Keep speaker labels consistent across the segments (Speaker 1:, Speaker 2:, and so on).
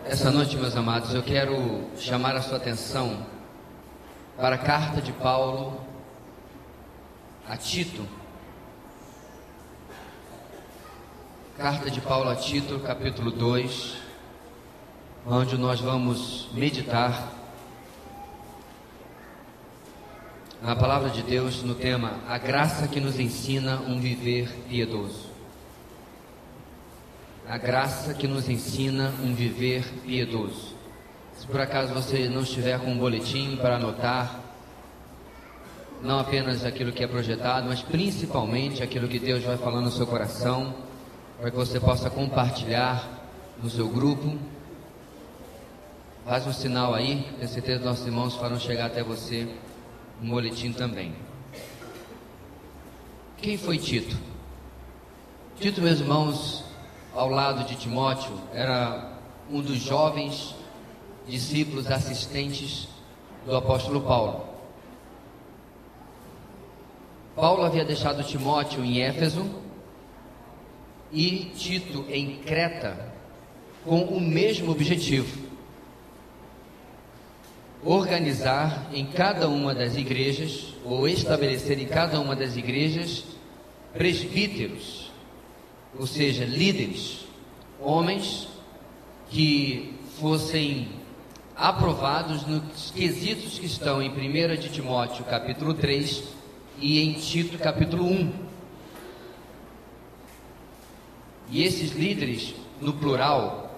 Speaker 1: Essa noite, meus amados, eu quero chamar a sua atenção para a carta de Paulo a Tito. Carta de Paulo a Tito, capítulo 2, onde nós vamos meditar na palavra de Deus no tema A Graça que nos ensina um viver piedoso. A graça que nos ensina um viver piedoso. Se por acaso você não estiver com um boletim para anotar, não apenas aquilo que é projetado, mas principalmente aquilo que Deus vai falando no seu coração, para que você possa compartilhar no seu grupo, faz um sinal aí, tenho certeza que nossos irmãos farão chegar até você um boletim também. Quem foi Tito? Tito, meus irmãos, ao lado de Timóteo, era um dos jovens discípulos assistentes do apóstolo Paulo. Paulo havia deixado Timóteo em Éfeso e Tito em Creta com o mesmo objetivo: organizar em cada uma das igrejas, ou estabelecer em cada uma das igrejas, presbíteros, ou seja, líderes, homens que fossem aprovados nos quesitos que estão em 1 de Timóteo capítulo 3 e em Tito capítulo 1. E esses líderes, no plural,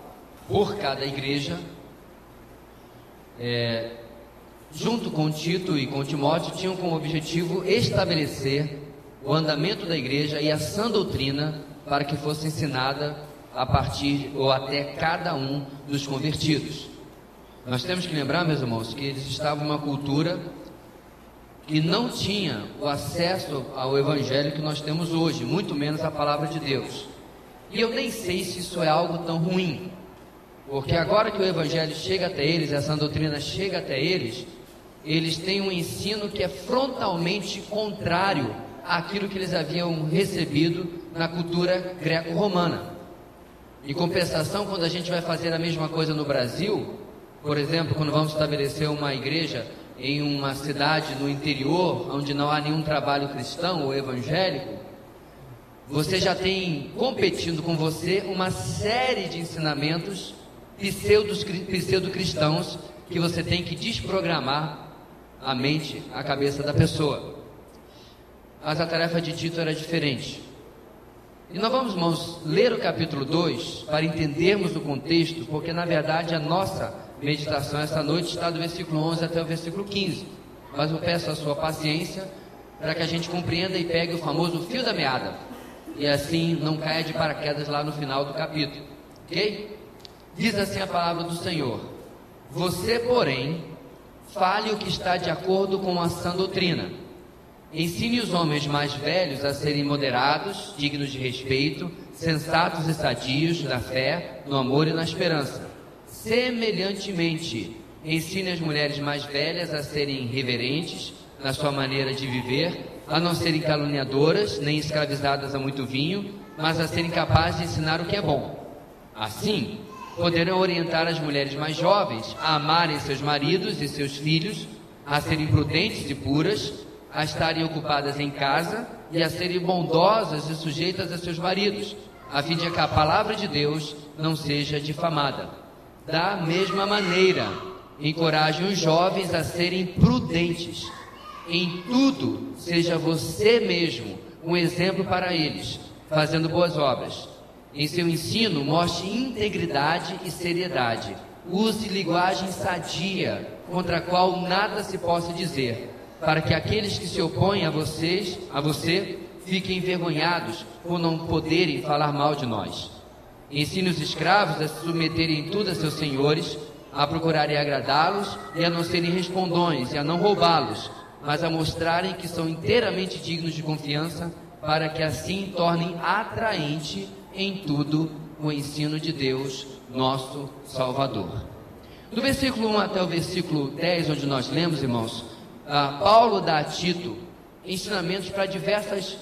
Speaker 1: por cada igreja, junto com Tito e com Timóteo, tinham como objetivo estabelecer o andamento da igreja e a sã doutrina para que fosse ensinada a partir ou até cada um dos convertidos. Nós temos que lembrar, meus irmãos, que eles estavam em uma cultura que não tinha o acesso ao evangelho que nós temos hoje, muito menos a palavra de Deus. E eu nem sei se isso é algo tão ruim, porque agora que o evangelho chega até eles, essa doutrina chega até eles, eles têm um ensino que é frontalmente contrário àquilo que eles haviam recebido na cultura greco-romana. Em compensação, quando a gente vai fazer a mesma coisa no Brasil, por exemplo, quando vamos estabelecer uma igreja em uma cidade no interior, onde não há nenhum trabalho cristão ou evangélico, você já tem competindo com você uma série de ensinamentos pseudo-cristãos que você tem que desprogramar a mente, a cabeça da pessoa. Mas a tarefa de Tito era diferente. E nós vamos, irmãos, ler o capítulo 2 para entendermos o contexto, porque na verdade a nossa meditação essa noite está do versículo 11 até o versículo 15. Mas eu peço a sua paciência para que a gente compreenda e pegue o famoso fio da meada, e assim não caia de paraquedas lá no final do capítulo, ok? Diz assim a palavra do Senhor: Você, porém, fale o que está de acordo com a sã doutrina. Ensine os homens mais velhos a serem moderados, dignos de respeito, sensatos e sadios na fé, no amor e na esperança. Semelhantemente, ensine as mulheres mais velhas a serem reverentes na sua maneira de viver, a não serem caluniadoras, nem escravizadas a muito vinho, mas a serem capazes de ensinar o que é bom. Assim, poderão orientar as mulheres mais jovens a amarem seus maridos e seus filhos, a serem prudentes e puras, a estarem ocupadas em casa e a serem bondosas e sujeitas a seus maridos, a fim de que a palavra de Deus não seja difamada. Da mesma maneira, encorajem os jovens a serem prudentes. Em tudo, seja você mesmo um exemplo para eles, fazendo boas obras. Em seu ensino, mostre integridade e seriedade. Use linguagem sadia, contra a qual nada se possa dizer, para que aqueles que se opõem a você, fiquem envergonhados por não poderem falar mal de nós. Ensine os escravos a se submeterem em tudo a seus senhores, a procurarem agradá-los e a não serem respondões e a não roubá-los, mas a mostrarem que são inteiramente dignos de confiança, para que assim tornem atraente em tudo o ensino de Deus, nosso Salvador. Do versículo 1 até o versículo 10, onde nós lemos, irmãos, Paulo dá a Tito ensinamentos para diversas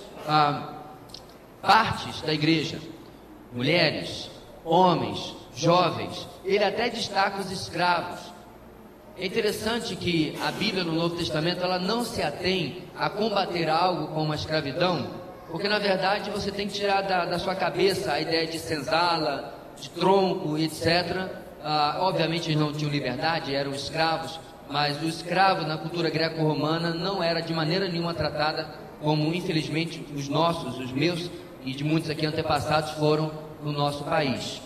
Speaker 1: partes da igreja: mulheres, homens, jovens. Ele até destaca os escravos. É interessante que a Bíblia no Novo Testamento ela não se atém a combater algo como a escravidão, porque na verdade você tem que tirar da sua cabeça a ideia de senzala, de tronco, etc. Obviamente eles não tinham liberdade, eram escravos, mas o escravo na cultura greco-romana não era de maneira nenhuma tratada como infelizmente os nossos, os meus e de muitos aqui antepassados foram no nosso país.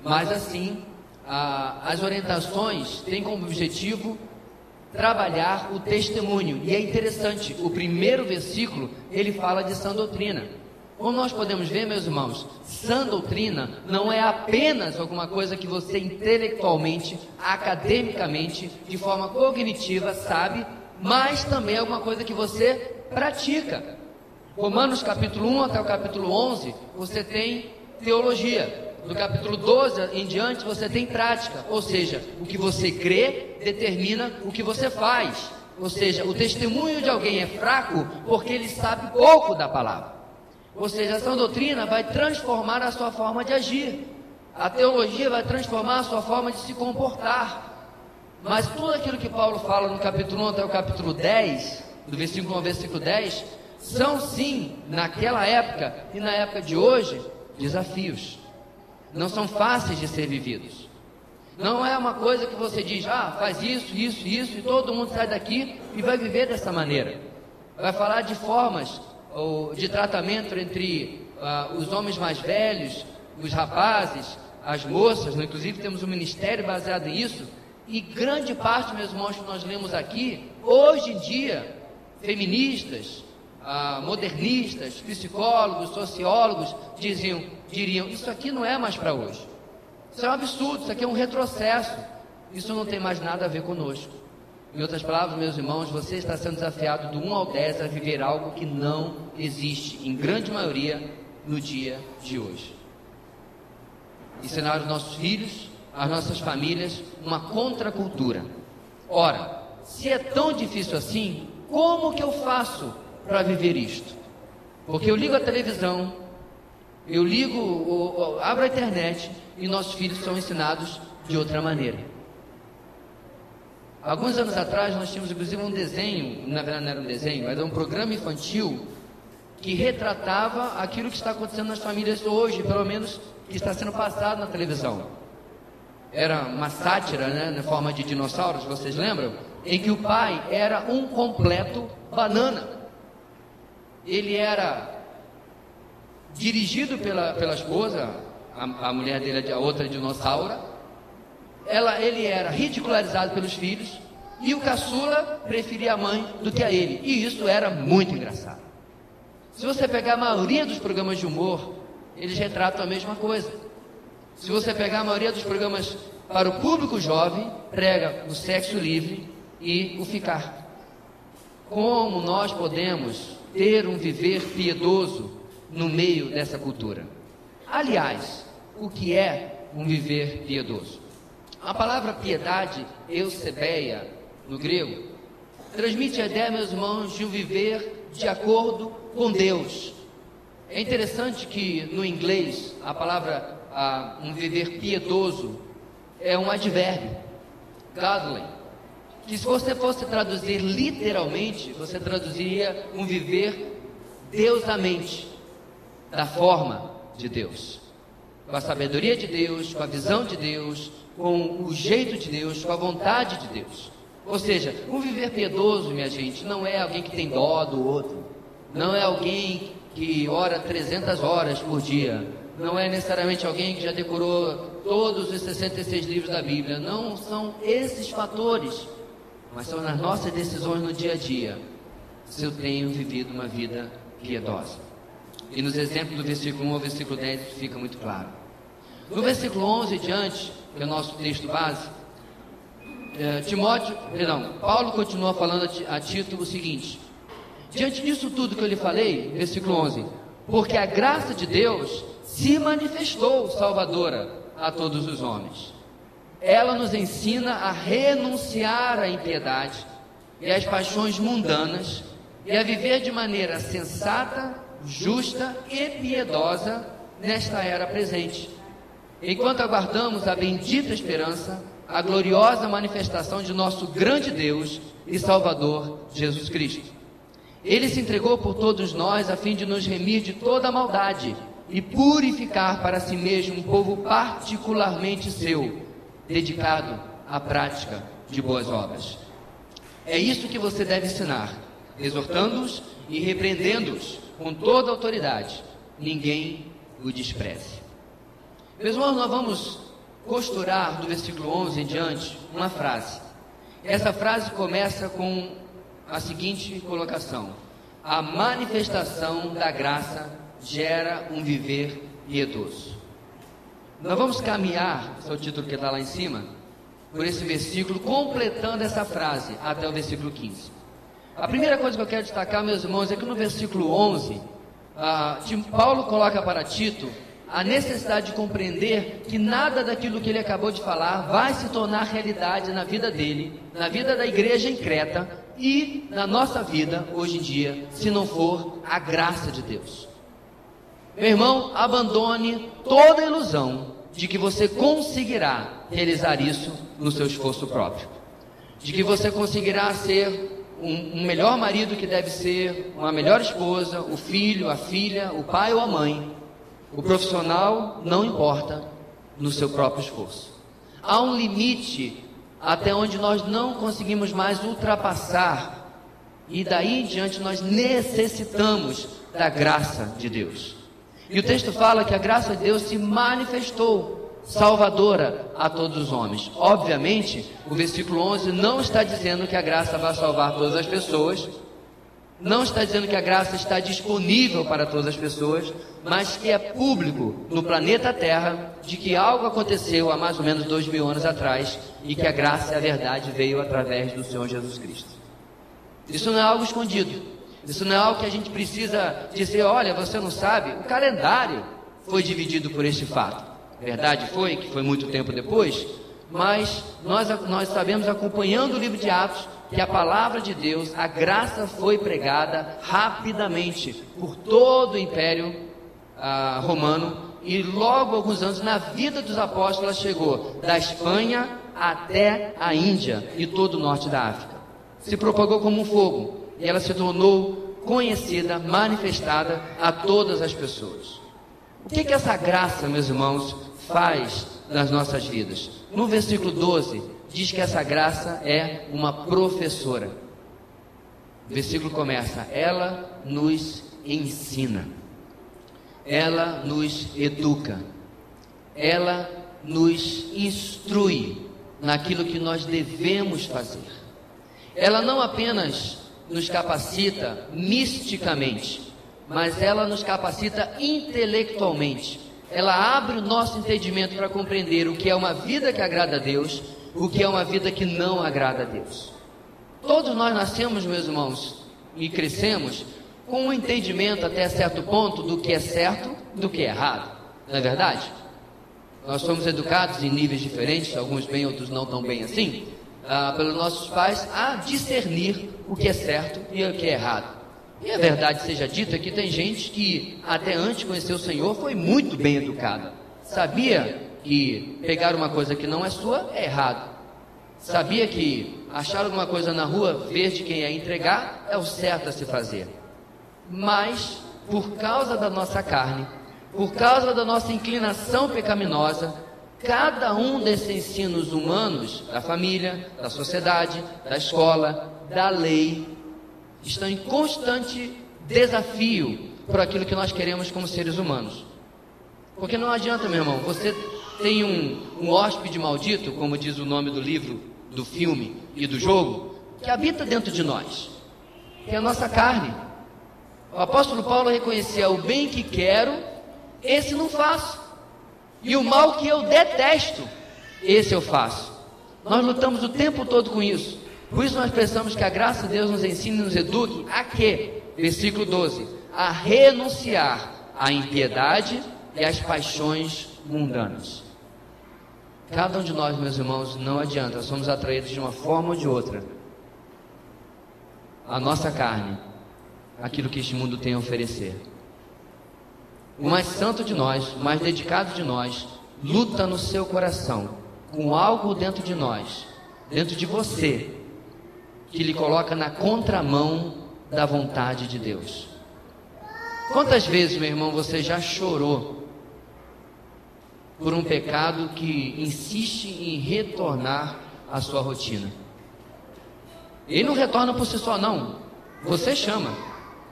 Speaker 1: Mas assim, as orientações têm como objetivo trabalhar o testemunho. E é interessante, o primeiro versículo, ele fala de sã doutrina. Como nós podemos ver, meus irmãos, sã doutrina não é apenas alguma coisa que você intelectualmente, academicamente, de forma cognitiva sabe, mas também é alguma coisa que você pratica. Romanos capítulo 1 até o capítulo 11, você tem teologia. Do capítulo 12 em diante, você tem prática. Ou seja, o que você crê determina o que você faz. Ou seja, o testemunho de alguém é fraco porque ele sabe pouco da palavra. Ou seja, a sã doutrina vai transformar a sua forma de agir. A teologia vai transformar a sua forma de se comportar. Mas tudo aquilo que Paulo fala no capítulo 1 até o capítulo 10, do versículo 1 ao versículo 10, são sim, naquela época e na época de hoje, desafios. Não são fáceis de ser vividos. Não é uma coisa que você diz, faz isso, e todo mundo sai daqui e vai viver dessa maneira. Vai falar de formas ou de tratamento entre os homens mais velhos, os rapazes, as moças, inclusive temos um ministério baseado nisso, e grande parte, meus irmãos, que nós lemos aqui, hoje em dia, feministas, modernistas, psicólogos, sociólogos, diriam, isso aqui não é mais para hoje. Isso é um absurdo, isso aqui é um retrocesso. Isso não tem mais nada a ver conosco. Em outras palavras, meus irmãos, você está sendo desafiado do 1 ao 10 a viver algo que não existe, em grande maioria, no dia de hoje. Ensinar aos nossos filhos, às nossas famílias, uma contracultura. Ora, se é tão difícil assim, como que eu faço para viver isto? Porque eu ligo a televisão, abro a internet e nossos filhos são ensinados de outra maneira. Alguns anos atrás nós tínhamos inclusive um desenho, na verdade não era um desenho, era um programa infantil que retratava aquilo que está acontecendo nas famílias hoje, pelo menos que está sendo passado na televisão. Era uma sátira, na forma de dinossauros, vocês lembram? Em que o pai era um completo banana. Ele era dirigido pela esposa, a mulher dele, a outra dinossauro. Ele era ridicularizado pelos filhos, e o caçula preferia a mãe do que a ele, e isso era muito engraçado. Se você pegar a maioria dos programas de humor, eles retratam a mesma coisa. Se você pegar a maioria dos programas para o público jovem, prega o sexo livre e o ficar. Como nós podemos ter um viver piedoso no meio dessa cultura? Aliás, o que é um viver piedoso? A palavra piedade, eusebeia, no grego, transmite a ideia, meus irmãos, de um viver de acordo com Deus. É interessante que no inglês a palavra um viver piedoso é um advérbio, godly, que se você fosse traduzir literalmente, você traduziria um viver deusamente, da forma de Deus, com a sabedoria de Deus, com a visão de Deus, com o jeito de Deus, com a vontade de Deus. Ou seja, um viver piedoso, minha gente, não é alguém que tem dó do outro, não é alguém que ora 300 horas por dia, não é necessariamente alguém que já decorou todos os 66 livros da Bíblia. Não são esses fatores, mas são nas nossas decisões no dia a dia, se eu tenho vivido uma vida piedosa. E nos exemplos do versículo 1 ao versículo 10 isso fica muito claro. No versículo 11 e diante, que é o nosso texto base, Paulo continua falando a Tito o seguinte: diante disso tudo que eu lhe falei, versículo 11, porque a graça de Deus se manifestou salvadora a todos os homens. Ela nos ensina a renunciar à impiedade e às paixões mundanas e a viver de maneira sensata, justa e piedosa nesta era presente, enquanto aguardamos a bendita esperança, a gloriosa manifestação de nosso grande Deus e Salvador, Jesus Cristo. Ele se entregou por todos nós a fim de nos remir de toda a maldade e purificar para si mesmo um povo particularmente seu, dedicado à prática de boas obras. É isso que você deve ensinar, exortando-os e repreendendo-os com toda a autoridade. Ninguém o despreze. Meus irmãos, nós vamos costurar do versículo 11 em diante uma frase. Essa frase começa com a seguinte colocação: a manifestação da graça gera um viver piedoso. Nós vamos caminhar, esse é o título que está lá em cima, por esse versículo, completando essa frase até o versículo 15. A primeira coisa que eu quero destacar, meus irmãos, é que no versículo 11, Paulo coloca para Tito a necessidade de compreender que nada daquilo que ele acabou de falar vai se tornar realidade na vida dele, na vida da igreja em Creta e na nossa vida hoje em dia, se não for a graça de Deus. Meu irmão, abandone toda ilusão de que você conseguirá realizar isso no seu esforço próprio, de que você conseguirá ser um melhor marido que deve ser, uma melhor esposa, o filho, a filha, o pai ou a mãe. O profissional não importa no seu próprio esforço. Há um limite até onde nós não conseguimos mais ultrapassar, e daí em diante nós necessitamos da graça de Deus. E o texto fala que a graça de Deus se manifestou salvadora a todos os homens. Obviamente, o versículo 11 não está dizendo que a graça vai salvar todas as pessoas, não está dizendo que a graça está disponível para todas as pessoas, mas que é público no planeta Terra de que algo aconteceu há mais ou menos 2000 anos atrás e que a graça e a verdade veio através do Senhor Jesus Cristo. Isso não é algo escondido, isso não é algo que a gente precisa dizer: olha, você não sabe, o calendário foi dividido por este fato. Verdade foi que foi muito tempo depois, mas nós sabemos, acompanhando o livro de Atos, que a palavra de Deus, a graça foi pregada rapidamente por todo o Império Romano, e logo alguns anos na vida dos apóstolos ela chegou da Espanha até a Índia e todo o norte da África. Se propagou como um fogo e ela se tornou conhecida, manifestada a todas as pessoas. O que essa graça, meus irmãos, faz nas nossas vidas? No versículo 12 diz que essa graça é uma professora. O versículo começa: ela nos ensina, ela nos educa, ela nos instrui naquilo que nós devemos fazer. Ela não apenas nos capacita misticamente, mas ela nos capacita intelectualmente. Ela abre o nosso entendimento para compreender o que é uma vida que agrada a Deus, o que é uma vida que não agrada a Deus. Todos nós nascemos, meus irmãos, e crescemos com um entendimento até certo ponto do que é certo e do que é errado, não é verdade? Nós somos educados em níveis diferentes, alguns bem, outros não tão bem assim, pelos nossos pais, a discernir o que é certo e o que é errado. E a verdade seja dita que tem gente que até antes de conhecer o Senhor foi muito bem educada, sabia que pegar uma coisa que não é sua é errado, sabia que achar alguma coisa na rua, ver de quem é entregar, é o certo a se fazer. Mas por causa da nossa carne, por causa da nossa inclinação pecaminosa, cada um desses ensinos humanos, da família, da sociedade, da escola, da lei, estão em constante desafio por aquilo que nós queremos como seres humanos. Porque não adianta, meu irmão, você tem um hóspede maldito, como diz o nome do livro, do filme e do jogo, que habita dentro de nós, que é a nossa carne. O apóstolo Paulo reconhecia: o bem que quero, esse não faço, e o mal que eu detesto, esse eu faço. Nós lutamos o tempo todo com isso. Por isso nós pensamos que a graça de Deus nos ensine e nos eduque a quê? Versículo 12: a renunciar à impiedade e às paixões mundanas. Cada um de nós, meus irmãos, não adianta, somos atraídos de uma forma ou de outra a nossa carne, aquilo que este mundo tem a oferecer. O mais santo de nós, o mais dedicado de nós, luta no seu coração com algo dentro de nós, dentro de você, que lhe coloca na contramão da vontade de Deus. Quantas vezes, meu irmão, você já chorou por um pecado que insiste em retornar à sua rotina? Ele não retorna por si só, não. Você chama,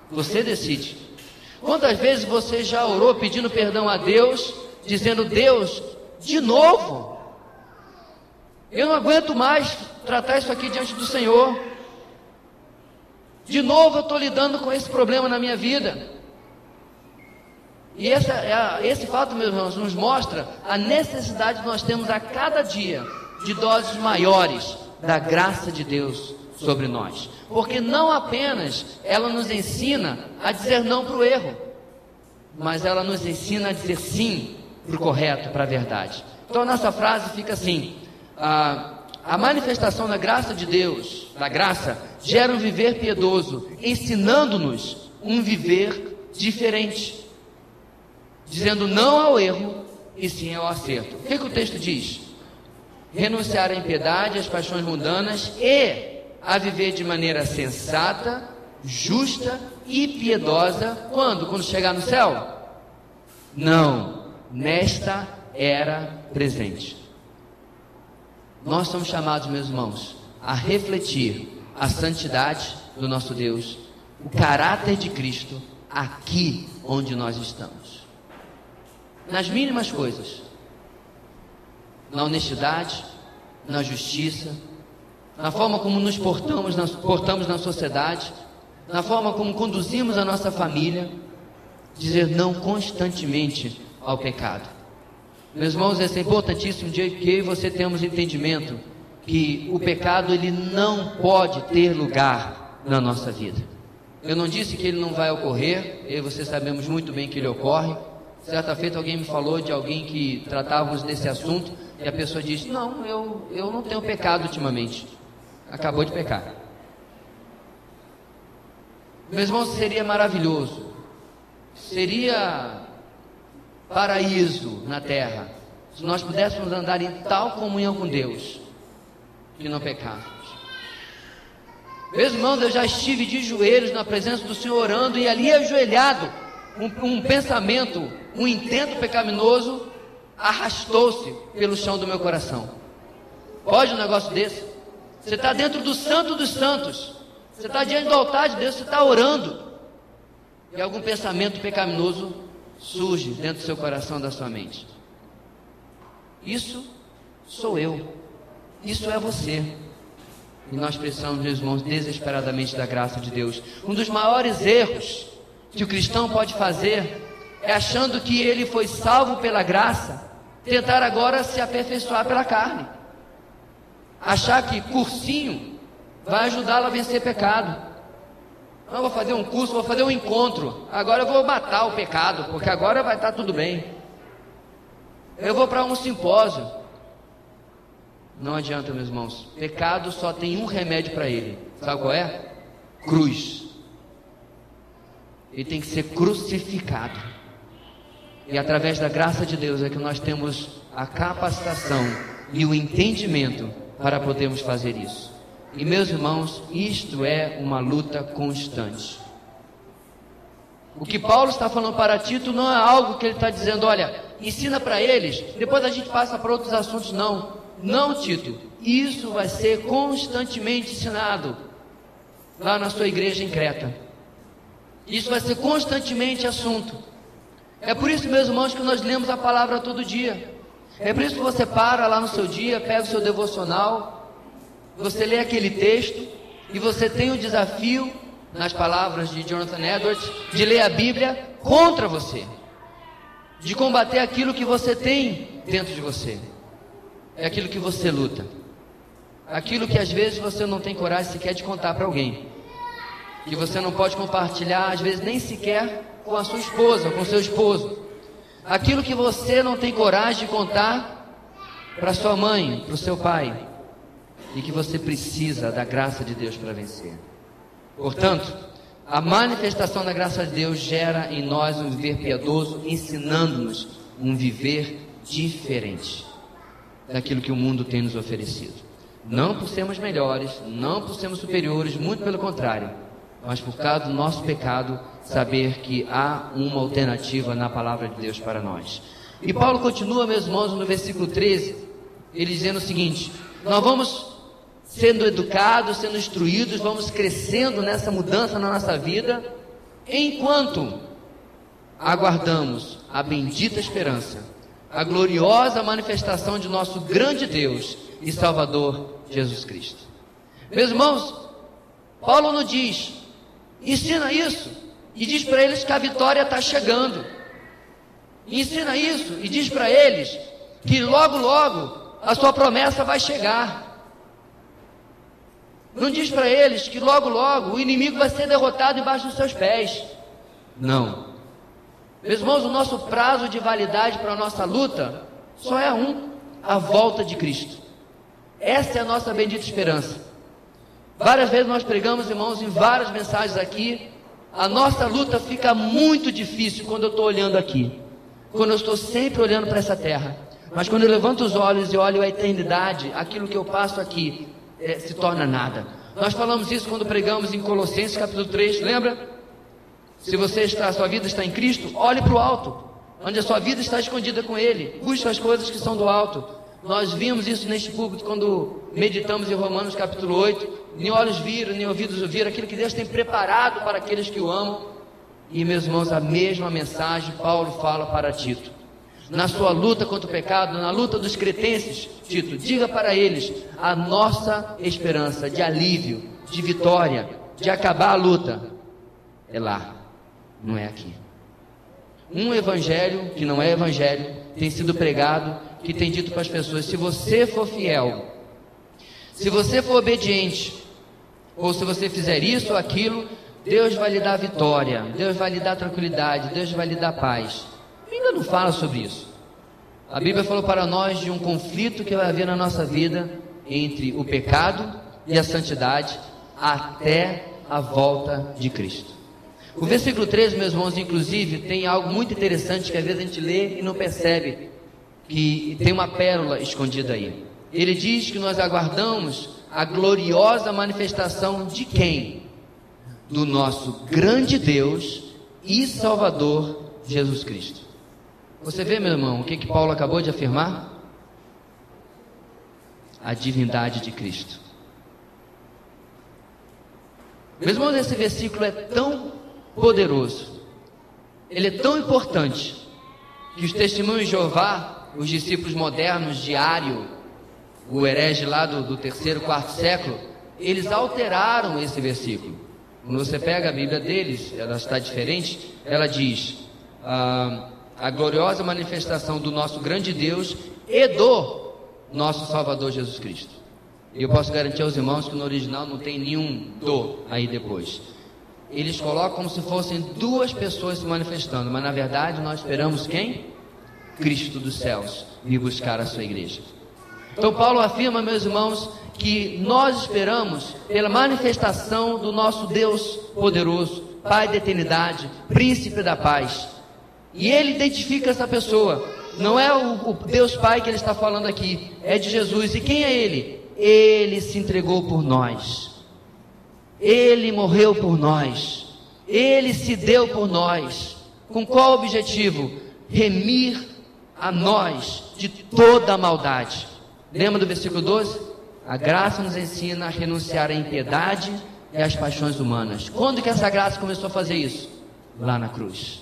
Speaker 1: você decide. Quantas vezes você já orou pedindo perdão a Deus, dizendo: Deus, de novo? Eu não aguento mais tratar isso aqui diante do Senhor. De novo eu estou lidando com esse problema na minha vida. E esse fato, meus irmãos, nos mostra a necessidade que nós temos a cada dia de doses maiores da graça de Deus sobre nós. Porque não apenas ela nos ensina a dizer não para o erro, mas ela nos ensina a dizer sim para o correto, para a verdade. Então a nossa frase fica assim: a manifestação da graça de Deus, da graça, gera um viver piedoso, ensinando-nos um viver diferente, dizendo não ao erro e sim ao acerto. O que o texto diz? Renunciar à impiedade, às paixões mundanas e a viver de maneira sensata, justa e piedosa. Quando? Quando chegar no céu? Não, nesta era presente. Nós somos chamados, meus irmãos, a refletir a santidade do nosso Deus, o caráter de Cristo, aqui onde nós estamos. Nas mínimas coisas, na honestidade, na justiça, na forma como nos portamos na sociedade, na forma como conduzimos a nossa família, dizer não constantemente ao pecado. Meus irmãos, isso é importantíssimo, que eu e você temos entendimento que o pecado ele não pode ter lugar na nossa vida. Eu não disse que ele não vai ocorrer, eu e você sabemos muito bem que ele ocorre. Certa feita alguém me falou de alguém que tratávamos desse assunto e a pessoa disse: não, eu não tenho pecado ultimamente. Acabou de pecar. Meus irmãos, seria maravilhoso, seria paraíso na terra se nós pudéssemos andar em tal comunhão com Deus que não pecássemos. Meus irmãos, eu já estive de joelhos na presença do Senhor orando, e ali ajoelhado, um pensamento, um intento pecaminoso arrastou-se pelo chão do meu coração. Pode um negócio desse? Você está dentro do santo dos santos, você está diante do altar de Deus, você está orando, e algum pensamento pecaminoso surge dentro do seu coração, da sua mente. Isso sou eu, isso é você. E nós precisamos, meus irmãos, desesperadamente da graça de Deus. Um dos maiores erros que o cristão pode fazer é, achando que ele foi salvo pela graça, tentar agora se aperfeiçoar pela carne, achar que cursinho vai ajudá-lo a vencer pecado. Não, vou fazer um curso, vou fazer um encontro, agora eu vou matar o pecado, porque agora vai estar tudo bem. Eu vou para um simpósio. Não adianta, meus irmãos, pecado só tem um remédio para ele, sabe qual é? Cruz. Ele tem que ser crucificado, e através da graça de Deus é que nós temos a capacitação e o entendimento para podermos fazer isso. E meus irmãos, isto é uma luta constante. O que Paulo está falando para Tito não é algo que ele está dizendo: olha, ensina para eles, depois a gente passa para outros assuntos. Não, Tito, isso vai ser constantemente ensinado lá na sua igreja em Creta. Isso vai ser constantemente assunto. É por isso, meus irmãos, que nós lemos a palavra todo dia. É por isso que você para lá no seu dia, pega o seu devocional, você lê aquele texto e você tem o desafio, nas palavras de Jonathan Edwards, de ler a Bíblia contra você, de combater aquilo que você tem dentro de você. É aquilo que você luta, aquilo que às vezes você não tem coragem sequer de contar para alguém, que você não pode compartilhar, às vezes nem sequer com a sua esposa, com o seu esposo, aquilo que você não tem coragem de contar para sua mãe, para o seu pai, e que você precisa da graça de Deus para vencer. Portanto, a manifestação da graça de Deus gera em nós um viver piedoso, ensinando-nos um viver diferente daquilo que o mundo tem nos oferecido. Não por sermos melhores, não por sermos superiores, muito pelo contrário, mas por causa do nosso pecado, saber que há uma alternativa na palavra de Deus para nós. E Paulo continua, meus irmãos, no versículo 13, ele dizendo o seguinte: nós vamos sendo educados, sendo instruídos, vamos crescendo nessa mudança na nossa vida, enquanto aguardamos a bendita esperança, a gloriosa manifestação de nosso grande Deus e Salvador Jesus Cristo. Meus irmãos, Paulo nos diz, ensina isso, e diz para eles que a vitória está chegando. Ensina isso e diz para eles que logo, logo a sua promessa vai chegar. Não diz para eles que logo, logo o inimigo vai ser derrotado embaixo dos seus pés. Não. Meus irmãos, o nosso prazo de validade para a nossa luta só é a volta de Cristo. Essa é a nossa bendita esperança. Várias vezes nós pregamos, irmãos, em várias mensagens aqui, a nossa luta fica muito difícil quando eu estou olhando aqui, quando eu estou sempre olhando para essa terra. Mas quando eu levanto os olhos e olho a eternidade, aquilo que eu passo aqui se torna nada. Nós falamos isso quando pregamos em Colossenses capítulo 3, lembra? Se a sua vida está em Cristo, olhe para o alto, onde a sua vida está escondida com Ele. Busque as coisas que são do alto. Nós vimos isso neste púlpito quando meditamos em Romanos capítulo 8. Nem olhos viram, nem ouvidos ouviram aquilo que Deus tem preparado para aqueles que o amam. E, meus irmãos, a mesma mensagem Paulo fala para Tito. Na sua luta contra o pecado, na luta dos cretenses, Tito, diga para eles a nossa esperança de alívio, de vitória, de acabar a luta é lá, não é aqui. Um evangelho que não é evangelho tem sido pregado, que tem dito para as pessoas: se você for fiel, se você for obediente, ou se você fizer isso ou aquilo, Deus vai lhe dar vitória, Deus vai lhe dar tranquilidade, Deus vai lhe dar paz. A Bíblia não fala sobre isso. A Bíblia falou para nós de um conflito que vai haver na nossa vida entre o pecado e a santidade até a volta de Cristo. O versículo 13, meus irmãos, inclusive, tem algo muito interessante que às vezes a gente lê e não percebe, que tem uma pérola escondida aí. Ele diz que nós aguardamos a gloriosa manifestação de quem? Do nosso grande Deus e Salvador Jesus Cristo. Você vê, meu irmão, o que Paulo acabou de afirmar? A divindade de Cristo. Meus irmãos, esse versículo é tão poderoso, ele é tão importante, que os testemunhos de Jeová, os discípulos modernos de Ário, o herege lá do 3º, 4º século, eles alteraram esse versículo. Quando você pega a Bíblia deles, ela está diferente, ela diz: a gloriosa manifestação do nosso grande Deus e do nosso Salvador Jesus Cristo. E eu posso garantir aos irmãos que no original não tem nenhum do aí depois. Eles colocam como se fossem duas pessoas se manifestando, mas na verdade nós esperamos quem? Cristo dos céus vir buscar a sua igreja. Então Paulo afirma, meus irmãos, que nós esperamos pela manifestação do nosso Deus poderoso, Pai da eternidade, Príncipe da paz. E ele identifica essa pessoa. Não é o Deus Pai que ele está falando aqui, é de Jesus. E quem é ele? Ele se entregou por nós. Ele morreu por nós. Ele se deu por nós. Com qual objetivo? Remir a nós de toda a maldade. Lembra do versículo 12? A graça nos ensina a renunciar à impiedade e às paixões humanas. Quando que essa graça começou a fazer isso? Lá na cruz.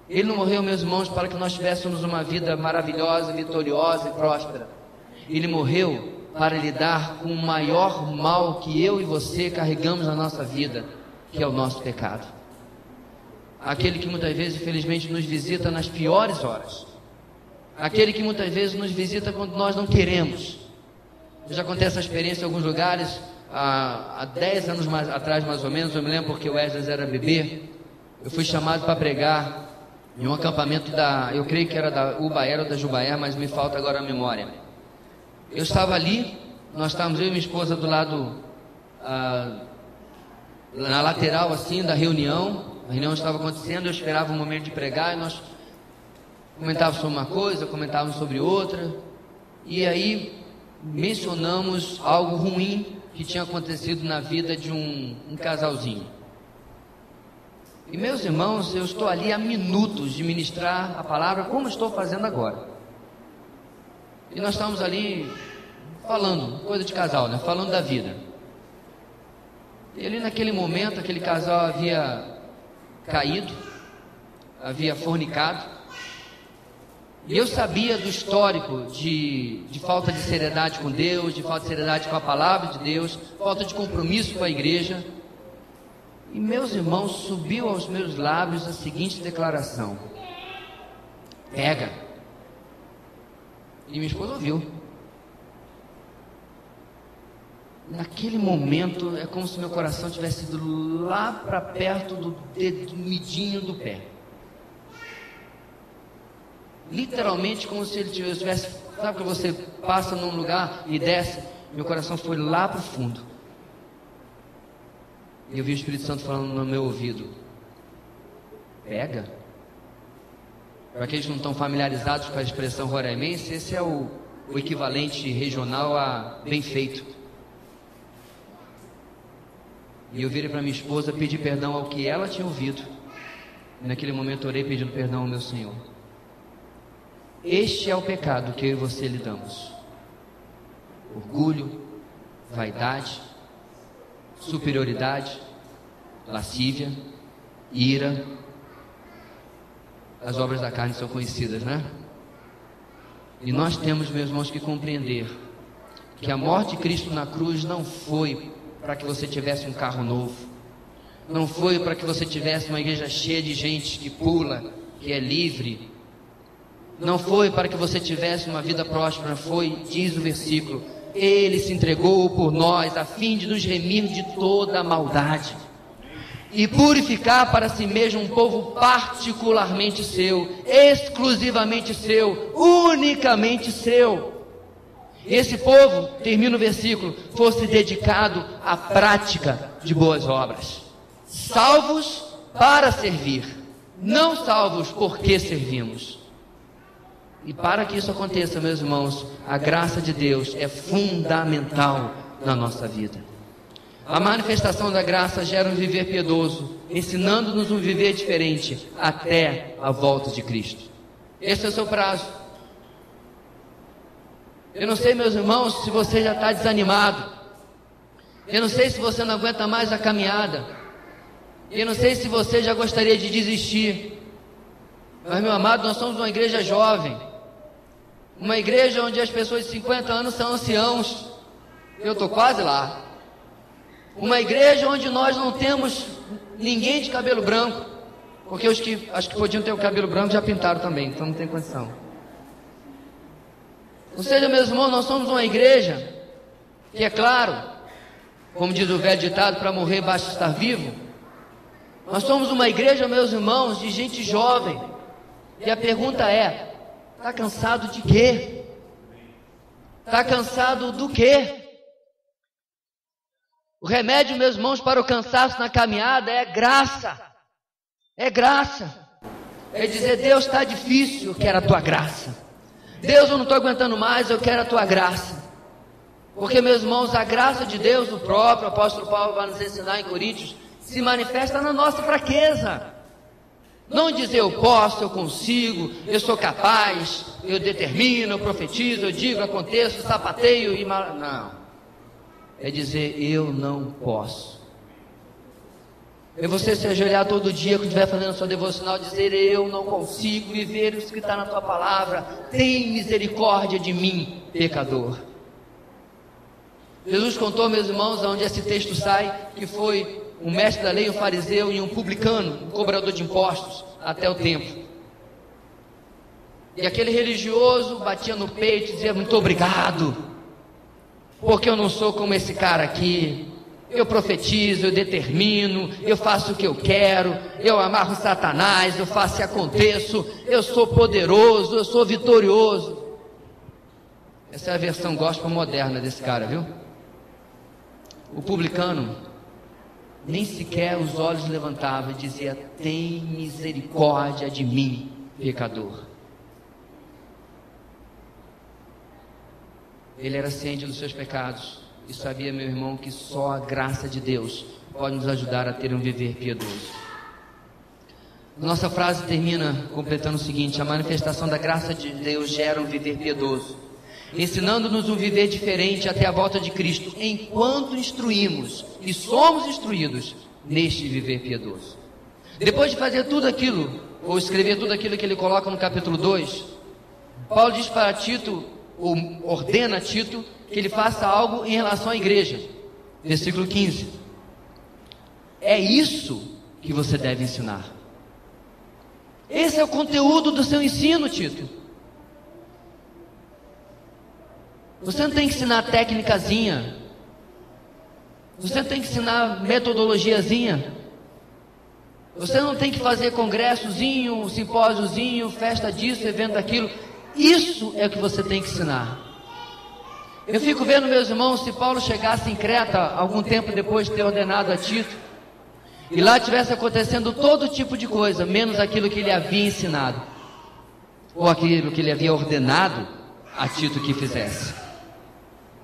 Speaker 1: Ele não morreu, meus irmãos, para que nós tivéssemos uma vida maravilhosa, vitoriosa e próspera. Ele morreu para lidar com o maior mal que eu e você carregamos na nossa vida, que é o nosso pecado. Aquele que muitas vezes, infelizmente, nos visita nas piores horas. Aquele que muitas vezes nos visita quando nós não queremos. Eu já contei essa experiência em alguns lugares, há 10 anos atrás mais ou menos. Eu me lembro porque o Wesley era bebê. Eu fui chamado para pregar em um acampamento eu creio que era da Ubaera ou da Jubaera, mas me falta agora a memória. Eu estava ali, nós estávamos, eu e minha esposa, do lado, na lateral assim da reunião. A reunião estava acontecendo, eu esperava o momento de pregar, e nós Comentávamos sobre uma coisa, comentávamos sobre outra, e aí mencionamos algo ruim que tinha acontecido na vida de um casalzinho. E meus irmãos, eu estou ali há minutos de ministrar a palavra como estou fazendo agora. E nós estamos ali falando, coisa de casal, né? Falando da vida. E ali naquele momento, aquele casal havia caído, havia fornicado. E eu sabia do histórico de falta de seriedade com Deus, de falta de seriedade com a palavra de Deus, falta de compromisso com a igreja. E meus irmãos, subiu aos meus lábios a seguinte declaração: pega. E minha esposa ouviu. Naquele momento é como se meu coração tivesse ido lá para perto do dedo midinho do pé. Literalmente como se ele tivesse, sabe que você passa num lugar e desce? Meu coração foi lá para o fundo. E eu vi o Espírito Santo falando no meu ouvido: pega. Para aqueles que não estão familiarizados com a expressão roraimense, esse é o equivalente regional a bem feito. E eu virei para minha esposa, pedi perdão ao que ela tinha ouvido. E naquele momento orei pedindo perdão ao meu Senhor. Este é o pecado que eu e você lidamos: orgulho, vaidade, superioridade, lascívia, ira. As obras da carne são conhecidas, né? E nós temos, meus irmãos, que compreender que a morte de Cristo na cruz não foi para que você tivesse um carro novo, não foi para que você tivesse uma igreja cheia de gente que pula, que é livre, não foi para que você tivesse uma vida próspera. Foi, diz o versículo, Ele se entregou por nós a fim de nos remir de toda a maldade e purificar para si mesmo um povo particularmente seu, exclusivamente seu, unicamente seu. Esse povo, termina o versículo, fosse dedicado à prática de boas obras, salvos para servir, não salvos porque servimos. E para que isso aconteça, meus irmãos, a graça de Deus é fundamental na nossa vida. A manifestação da graça gera um viver piedoso, ensinando-nos um viver diferente até a volta de Cristo. Esse é o seu prazo. Eu não sei, meus irmãos, se você já está desanimado. Eu não sei se você não aguenta mais a caminhada. Eu não sei se você já gostaria de desistir. Mas, meu amado, nós somos uma igreja jovem, uma igreja onde as pessoas de 50 anos são anciãos. Eu estou quase lá. Uma igreja onde nós não temos ninguém de cabelo branco, porque os que acho que podiam ter o cabelo branco já pintaram também, então não tem condição. Ou seja, meus irmãos, nós somos uma igreja que, é claro, como diz o velho ditado, para morrer basta estar vivo. Nós somos uma igreja, meus irmãos, de gente jovem. E a pergunta é: está cansado de quê? Está cansado do quê? O remédio, meus irmãos, para o cansaço na caminhada é graça. É graça. É dizer: Deus, está difícil, eu quero a tua graça. Deus, eu não estou aguentando mais, eu quero a tua graça. Porque, meus irmãos, a graça de Deus, o próprio apóstolo Paulo vai nos ensinar em Coríntios, se manifesta na nossa fraqueza. Não dizer eu posso, eu consigo, eu sou capaz, eu determino, eu profetizo, eu digo, aconteço, sapateio e não. É dizer eu não posso. É você se ajoelhar todo dia quando estiver fazendo a sua devocional, dizer eu não consigo viver isso que está na tua palavra. Tem misericórdia de mim, pecador. Jesus contou, meus irmãos, aonde esse texto sai, que foi um mestre da lei, um fariseu e um publicano, um cobrador de impostos, até o templo. E aquele religioso batia no peito e dizia: muito obrigado, porque eu não sou como esse cara aqui. Eu profetizo, eu determino, eu faço o que eu quero, eu amarro Satanás, eu faço e aconteço, eu sou poderoso, eu sou vitorioso. Essa é a versão gospel moderna desse cara, viu? O publicano nem sequer os olhos levantava e dizia: tem misericórdia de mim, pecador. ele era ciente dos seus pecados e sabia, meu irmão, que só a graça de Deus pode nos ajudar a ter um viver piedoso. Nossa frase termina completando o seguinte: a manifestação da graça de Deus gera um viver piedoso, ensinando-nos um viver diferente até a volta de Cristo, enquanto instruímos e somos instruídos neste viver piedoso. Depois de fazer tudo aquilo, ou escrever tudo aquilo que ele coloca no capítulo 2, Paulo diz para Tito, ou ordena a Tito, que ele faça algo em relação à igreja. Versículo 15: é isso que você deve ensinar. Esse é o conteúdo do seu ensino, Tito. Você não tem que ensinar técnicazinha, você não tem que ensinar metodologiazinha, você não tem que fazer congressozinho, simpósiozinho, festa disso, evento daquilo. Isso é o que você tem que ensinar. Eu fico vendo, meus irmãos, se Paulo chegasse em Creta algum tempo depois de ter ordenado a Tito, e lá estivesse acontecendo todo tipo de coisa, menos aquilo que ele havia ensinado, ou aquilo que ele havia ordenado a Tito que fizesse,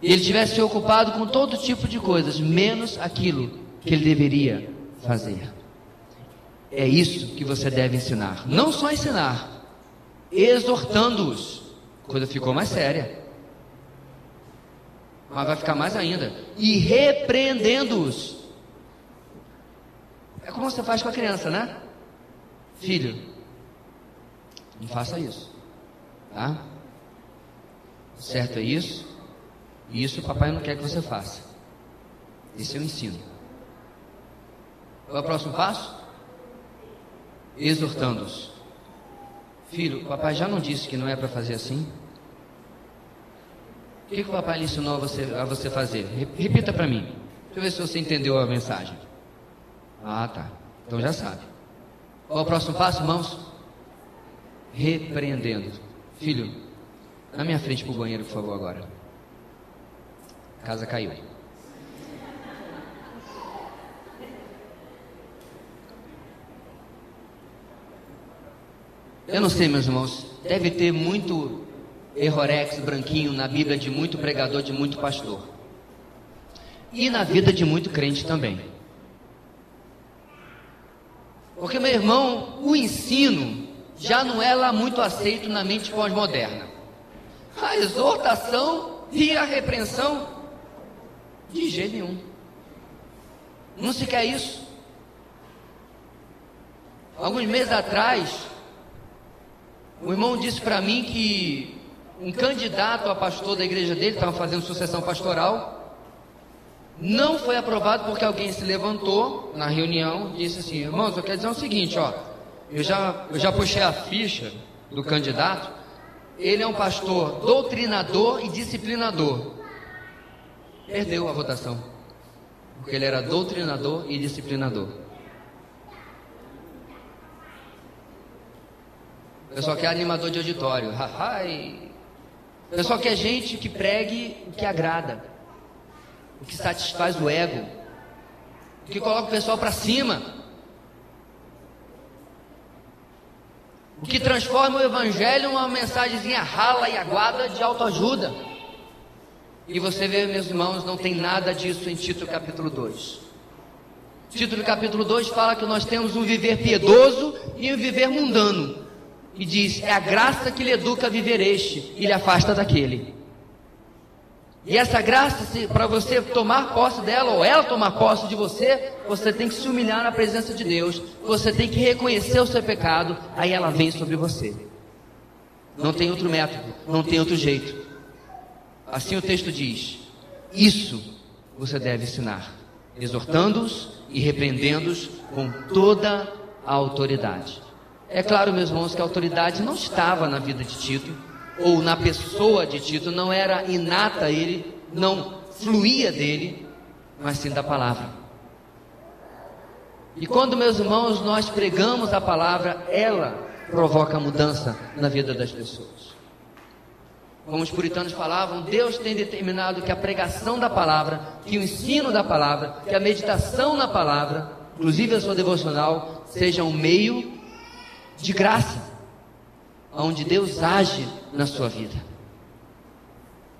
Speaker 1: e ele tivesse se ocupado com todo tipo de coisas, menos aquilo que ele deveria fazer. É isso que você deve ensinar. Não só ensinar, exortando-os. A coisa ficou mais séria, mas vai ficar mais ainda. E repreendendo-os. É como você faz com a criança, né? Filho, não faça isso, tá? O certo é isso, e isso o papai não quer que você faça. Esse é o ensino. Qual é o próximo passo? Exortando-os. Filho, o papai já não disse que não é para fazer assim? O que o papai lhe ensinou a você fazer? Repita para mim. Deixa eu ver se você entendeu a mensagem. Ah, tá. Então já sabe. Qual é o próximo passo, irmãos? Repreendendo. Filho, na minha frente para o banheiro, por favor, agora. A casa caiu. Eu não sei, meus irmãos, deve ter muito errorex branquinho na Bíblia de muito pregador, de muito pastor. E na vida de muito crente também. Porque, meu irmão, o ensino já não é lá muito aceito na mente pós-moderna. A exortação e a repreensão, de jeito nenhum. Não se quer isso. Alguns meses atrás, o irmão disse para mim que um candidato a pastor da igreja dele, estava fazendo sucessão pastoral, não foi aprovado porque alguém se levantou na reunião e disse assim: irmãos, eu quero dizer o seguinte, ó, eu já puxei a ficha do candidato, ele é um pastor doutrinador e disciplinador. Perdeu a votação, porque ele era doutrinador e disciplinador. O pessoal quer animador de auditório. O pessoal quer gente que pregue o que agrada, o que satisfaz o ego, o que coloca o pessoal para cima, o que transforma o evangelho em uma mensagenzinha rala e aguada de autoajuda. E você vê, meus irmãos, não tem nada disso em Tito capítulo 2. Tito capítulo 2 fala que nós temos um viver piedoso e um viver mundano. E diz: é a graça que lhe educa a viver este e lhe afasta daquele. E essa graça, para você tomar posse dela, ou ela tomar posse de você, você tem que se humilhar na presença de Deus, você tem que reconhecer o seu pecado, aí ela vem sobre você. Não tem outro método, não tem outro jeito. Assim o texto diz: isso você deve ensinar, exortando-os e repreendendo-os com toda a autoridade. É claro, meus irmãos, que a autoridade não estava na vida de Tito, ou na pessoa de Tito, não era inata a ele, não fluía dele, mas sim da palavra. E quando, meus irmãos, nós pregamos a palavra, ela provoca mudança na vida das pessoas. Como os puritanos falavam, Deus tem determinado que a pregação da palavra, que o ensino da palavra, que a meditação na palavra, inclusive a sua devocional, seja um meio de graça, onde Deus age na sua vida.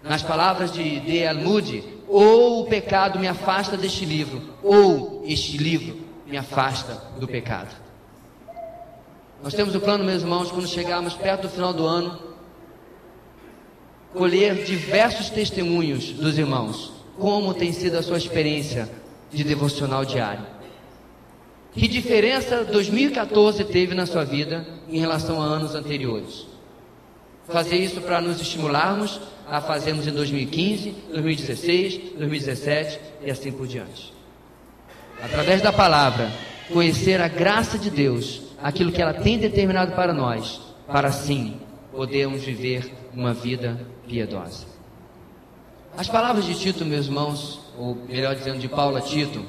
Speaker 1: Nas palavras de D.L. Moody, ou o pecado me afasta deste livro, ou este livro me afasta do pecado. Nós temos o plano, meus irmãos, quando chegarmos perto do final do ano, colher diversos testemunhos dos irmãos, como tem sido a sua experiência de devocional diário. Que diferença 2014 teve na sua vida em relação a anos anteriores? Fazer isso para nos estimularmos a fazermos em 2015, 2016, 2017 e assim por diante. Através da palavra, conhecer a graça de Deus, aquilo que ela tem determinado para nós, para assim podermos viver uma vida piedosa. As palavras de Tito, meus irmãos, ou melhor dizendo, de Paulo a Tito,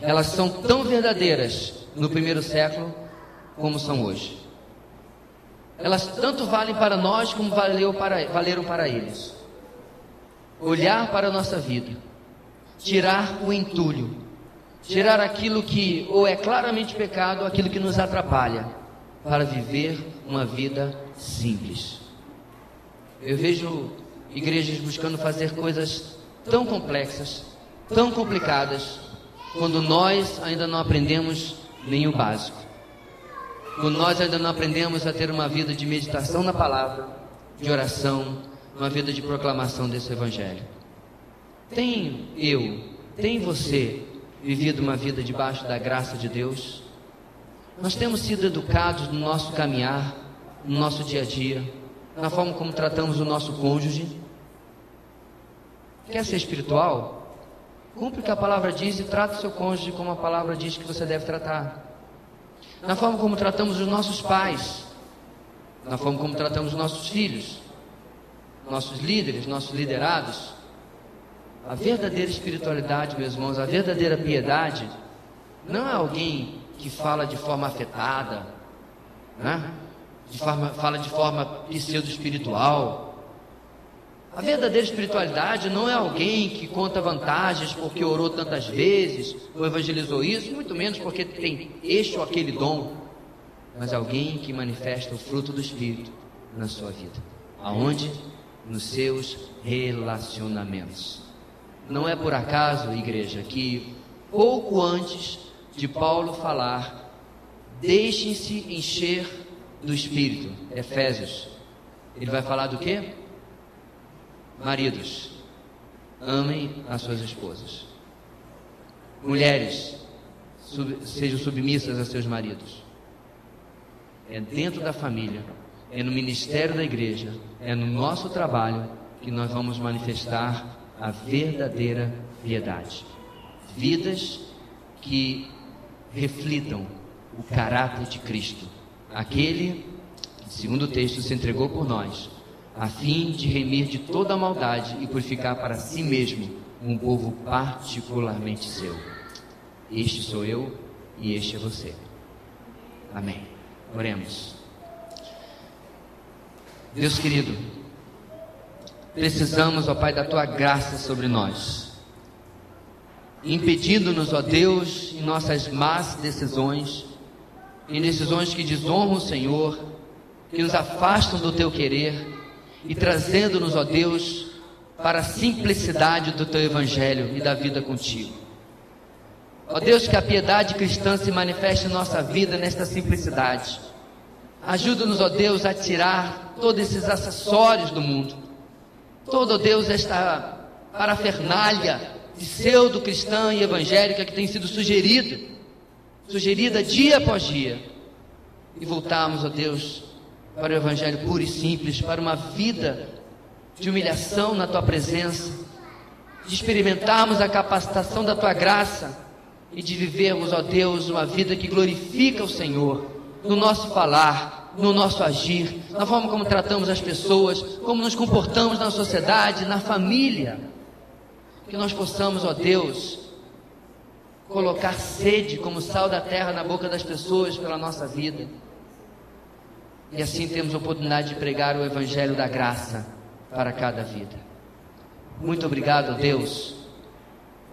Speaker 1: elas são tão verdadeiras no primeiro século como são hoje. Elas tanto valem para nós como valeram para eles. Olhar para a nossa vida, tirar o entulho, tirar aquilo que ou é claramente pecado, ou aquilo que nos atrapalha, para viver uma vida simples. Eu vejo igrejas buscando fazer coisas tão complexas, tão complicadas, quando nós ainda não aprendemos nem o básico. Quando nós ainda não aprendemos a ter uma vida de meditação na palavra, de oração, uma vida de proclamação desse evangelho. Tem você vivido uma vida debaixo da graça de Deus? Nós temos sido educados no nosso caminhar, no nosso dia a dia, na forma como tratamos o nosso cônjuge. Quer ser espiritual? Cumpre o que a palavra diz e trata o seu cônjuge como a palavra diz que você deve tratar. Na forma como tratamos os nossos pais, na forma como tratamos os nossos filhos, nossos líderes, nossos liderados. A verdadeira espiritualidade, meus irmãos, a verdadeira piedade, não é alguém que fala de forma afetada, né? Fala de forma pseudo-espiritual. A verdadeira espiritualidade não é alguém que conta vantagens porque orou tantas vezes, ou evangelizou isso, muito menos porque tem este ou aquele dom, mas alguém que manifesta o fruto do Espírito na sua vida. Aonde? Nos seus relacionamentos. Não é por acaso, igreja, que pouco antes de Paulo falar, deixem-se encher do Espírito, Efésios, ele vai falar do quê? Maridos, amem as suas esposas. Mulheres, sejam submissas a seus maridos. É dentro da família, é no ministério da igreja, é no nosso trabalho que nós vamos manifestar a verdadeira piedade. Vidas que reflitam o caráter de Cristo, aquele que, segundo o texto, se entregou por nós, a fim de remir de toda a maldade e purificar para si mesmo um povo particularmente seu. Este sou eu e este é você. Amém. Oremos. Deus querido, precisamos, ó Pai, da Tua graça sobre nós, impedindo-nos, ó Deus, em nossas más decisões, em decisões que desonram o Senhor, que nos afastam do Teu querer, e trazendo-nos, ó Deus, para a simplicidade do Teu Evangelho e da vida contigo. Ó Deus, que a piedade cristã se manifeste em nossa vida nesta simplicidade. Ajuda-nos, ó Deus, a tirar todos esses acessórios do mundo, toda, ó Deus, esta parafernália pseudo-cristã e evangélica que tem sido sugerida dia após dia, e voltarmos, ó Deus, para o evangelho puro e simples, para uma vida de humilhação na Tua presença, de experimentarmos a capacitação da Tua graça e de vivermos, ó Deus, uma vida que glorifica o Senhor no nosso falar, no nosso agir, na forma como tratamos as pessoas, como nos comportamos na sociedade, na família. Que nós possamos, ó Deus, colocar sede como sal da terra na boca das pessoas pela nossa vida. E assim temos a oportunidade de pregar o Evangelho da graça para cada vida. Muito obrigado, Deus,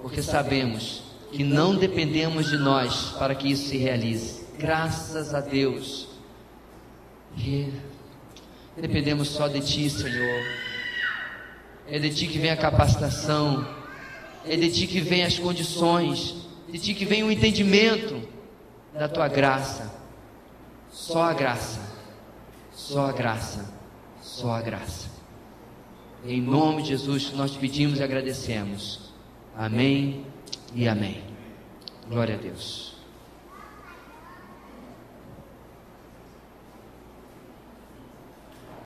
Speaker 1: porque sabemos que não dependemos de nós para que isso se realize. Graças a Deus. E dependemos só de Ti, Senhor. é de Ti que vem a capacitação, é de Ti que vem as condições, de Ti que vem o entendimento da Tua graça. Só a graça, só a graça, só a graça. Em nome de Jesus nós pedimos e agradecemos. Amém e amém. Glória a Deus.